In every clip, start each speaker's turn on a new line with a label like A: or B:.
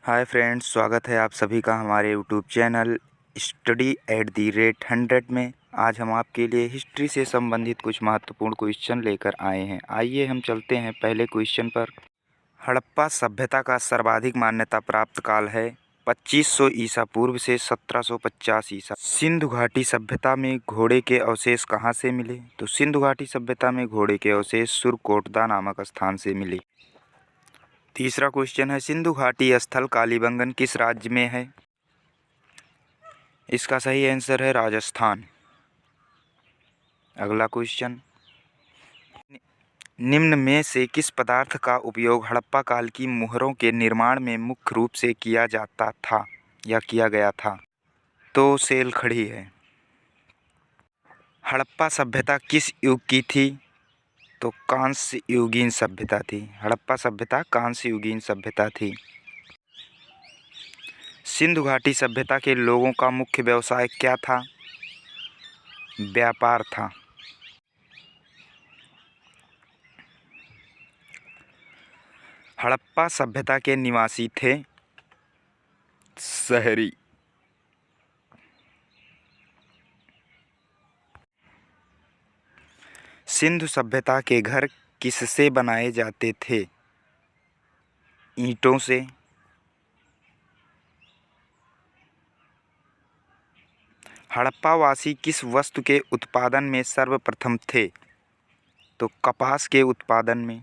A: Hi friends, स्वागत है आप सभी का हमारे यूट्यूब चैनल Study@100 में। आज हम आपके लिए हिस्ट्री से संबंधित कुछ महत्वपूर्ण क्वेश्चन लेकर आए हैं। आइए हम चलते हैं पहले क्वेश्चन पर। हड़प्पा सभ्यता का सर्वाधिक मान्यता प्राप्त काल है 2500 ईसा पूर्व से 1750 ईसा। सिंधु घाटी सभ्यता में घोड़े के अवशेष कहाँ से मिले? तो सिंधु घाटी सभ्यता में घोड़े के अवशेष सुरकोटदा नामक स्थान से मिले। तीसरा क्वेश्चन है, सिंधु घाटी स्थल कालीबंगन किस राज्य में है? इसका सही आंसर है राजस्थान। अगला क्वेश्चन, निम्न में से किस पदार्थ का उपयोग हड़प्पा काल की मुहरों के निर्माण में मुख्य रूप से किया जाता था या किया गया था? तो सेल खड़ी है। हड़प्पा सभ्यता किस युग की थी? तो कांस्य युगीन सभ्यता थी। हड़प्पा सभ्यता कांस्य युगीन सभ्यता थी। सिंधु घाटी सभ्यता के लोगों का मुख्य व्यवसाय क्या था? व्यापार था। हड़प्पा सभ्यता के निवासी थे शहरी। सिंधु सभ्यता के घर किससे बनाए जाते थे? ईंटों से। हड़प्पावासी किस वस्तु के उत्पादन में सर्वप्रथम थे? तो कपास के उत्पादन में।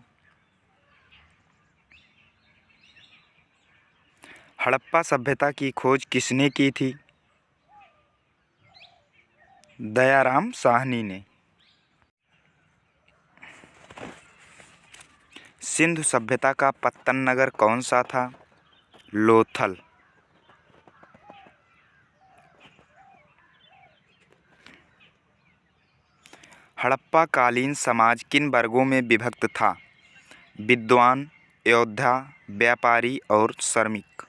A: हड़प्पा सभ्यता की खोज किसने की थी? दयाराम साहनी ने। सिंधु सभ्यता का पत्तन नगर कौन सा था? लोथल। हड़प्पा कालीन समाज किन वर्गों में विभक्त था? विद्वान, योद्धा, व्यापारी और श्रमिक।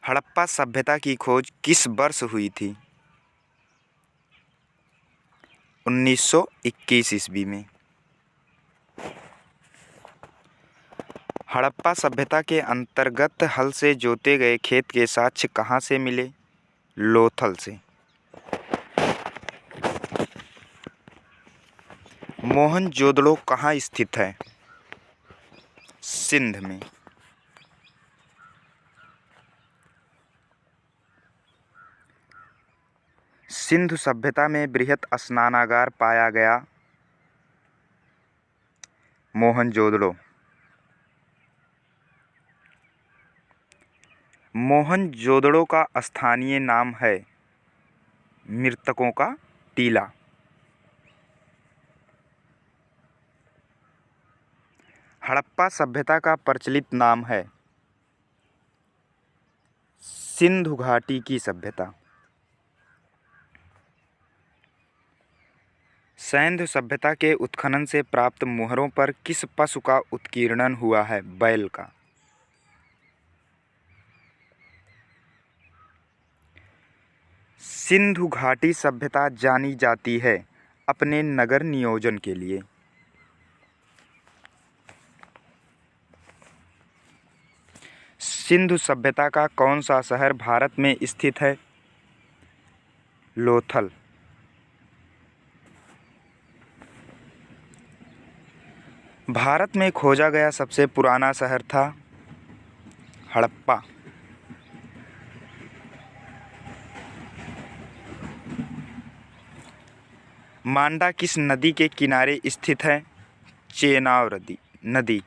A: हड़प्पा सभ्यता की खोज किस वर्ष हुई थी? 1921 ईस्वी में। हड़प्पा सभ्यता के अंतर्गत हल से जोते गए खेत के साक्ष्य कहाँ से मिले? लोथल से। मोहनजोदड़ो कहाँ स्थित है? सिंध में। सिंधु सभ्यता में बृहत स्नानागार पाया गया? मोहनजोदड़ो। मोहनजोदड़ो का स्थानीय नाम है मृतकों का टीला। हड़प्पा सभ्यता का प्रचलित नाम है सिंधु घाटी की सभ्यता। सिंधु सभ्यता के उत्खनन से प्राप्त मुहरों पर किस पशु का उत्कीर्णन हुआ है? बैल का। सिंधु घाटी सभ्यता जानी जाती है अपने नगर नियोजन के लिए। सिंधु सभ्यता का कौन सा शहर भारत में स्थित है? लोथल। भारत में खोजा गया सबसे पुराना शहर था हड़प्पा। मांडा किस नदी के किनारे स्थित है? चेनाब नदी।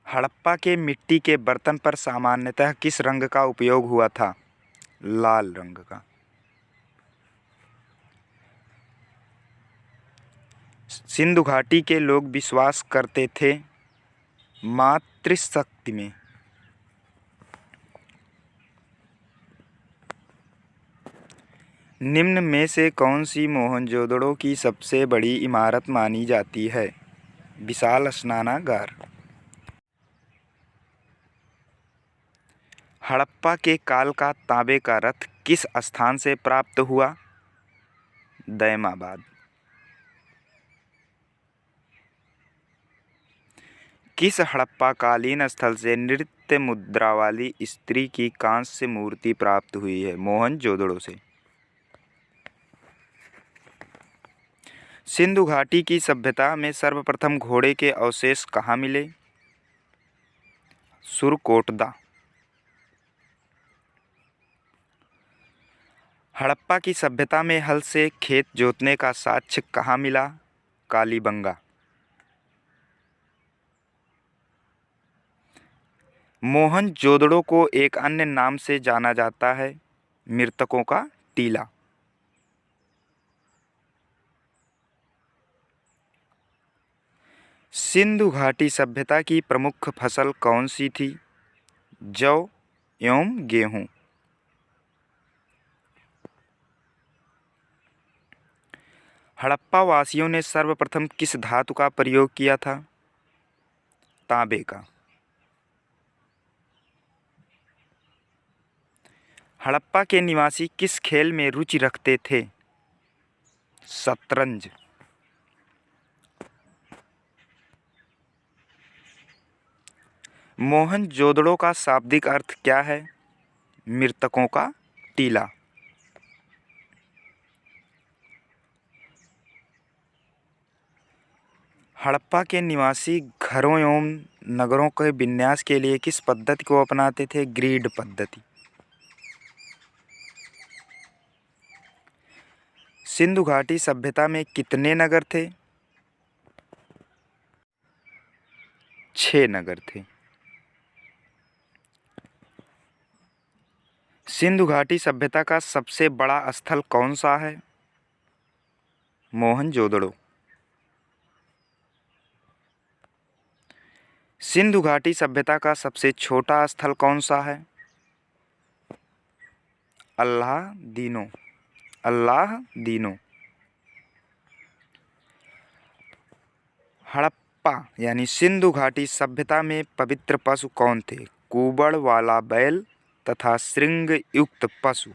A: हड़प्पा के मिट्टी के बर्तन पर सामान्यतः किस रंग का उपयोग हुआ था? लाल रंग का। सिंधु घाटी के लोग विश्वास करते थे मातृशक्ति में। निम्न में से कौन सी मोहनजोदड़ो की सबसे बड़ी इमारत मानी जाती है? विशाल स्नानागार। हड़प्पा के काल का तांबे का रथ किस स्थान से प्राप्त हुआ? दैमाबाद। किस हड़प्पाकालीन स्थल से नृत्य मुद्रा वाली स्त्री की कांस्य मूर्ति प्राप्त हुई है? मोहनजोदड़ो से। सिंधु घाटी की सभ्यता में सर्वप्रथम घोड़े के अवशेष कहाँ मिले? सुरकोटदा। हड़प्पा की सभ्यता में हल से खेत जोतने का साक्ष्य कहाँ मिला? कालीबंगा। मोहनजोदड़ो को एक अन्य नाम से जाना जाता है, मृतकों का टीला। सिंधु घाटी सभ्यता की प्रमुख फसल कौन सी थी? जौ एवं गेहूं। हड़प्पा वासियों ने सर्वप्रथम किस धातु का प्रयोग किया था? तांबे का। हड़प्पा के निवासी किस खेल में रुचि रखते थे? शतरंज। मोहनजोदड़ो का शाब्दिक अर्थ क्या है? मृतकों का टीला। हड़प्पा के निवासी घरों एवं नगरों के विन्यास के लिए किस पद्धति को अपनाते थे? ग्रिड पद्धति। सिंधु घाटी सभ्यता में कितने नगर थे? 6 नगर थे। सिंधु घाटी सभ्यता का सबसे बड़ा स्थल कौन सा है? मोहनजोदड़ो। सिंधु घाटी सभ्यता का सबसे छोटा स्थल कौन सा है? अल्लादीनो। हड़प्पा यानी सिंधु घाटी सभ्यता में पवित्र पशु कौन थे? कुबड़ वाला बैल तथा श्रृंग युक्त पशु।